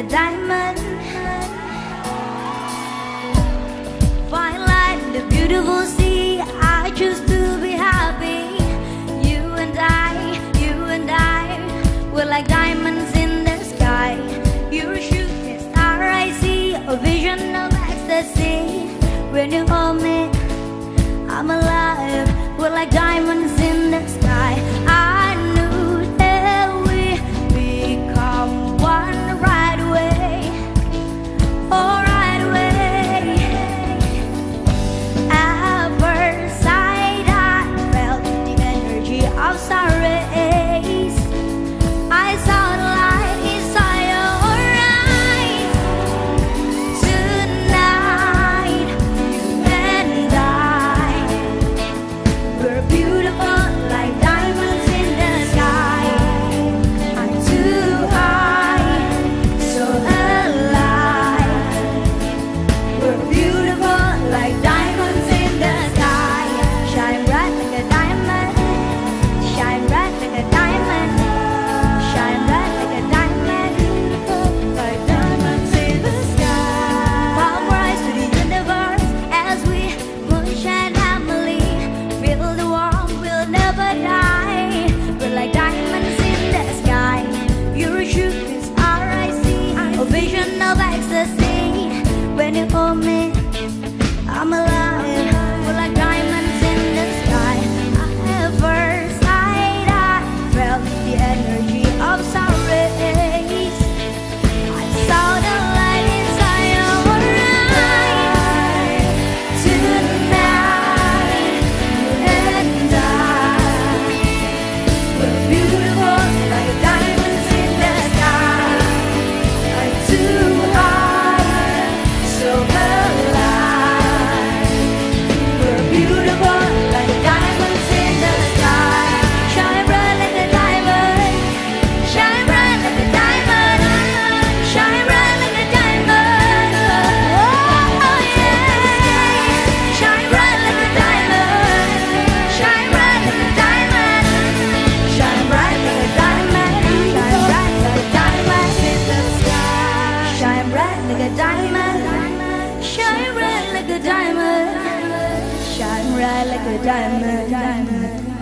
a diamond. Fine like the beautiful sea, I choose to be happy. You and I, we're like diamonds in the sky. You're a shooting star, I see a vision of ecstasy. When you hold me, I'm alive. We're like diamonds in the sky. I knew that we become one right away. Oh, right away. At first sight, I felt the energy of sun rays. I saw the light inside your eyes. Tonight, you and I, we're beautiful like diamonds in the sky. I'm too high, so alive. We're beautiful like diamonds in the sky. Shine bright like a diamond. Shine bright like a diamond. Shine bright like a diamond. Like diamonds in the sky. Power rise to the universe as we moonshine family. Feel the warmth, we'll never die. We're like diamonds in the sky. You're a shooting star, I see a vision of ecstasy. When you hold me, I'm alive. We're like diamonds in the sky. At first sight, I felt the energy of sun rays. I saw the light inside your eyes. Tonight, you and I, we're beautiful like diamonds in the sky. I'm too high, so alive. We're beautiful like diamonds in the sky. Shine bright like a diamond. Shine bright like a diamond. Shine bright like a diamond. Oh yeah. Shine bright like a diamond. Shine bright like a diamond. Shine bright like a diamond. Shine bright like a diamond in the sky. Shine bright like a diamond. Shine bright like a diamond. Shine bright like a diamond.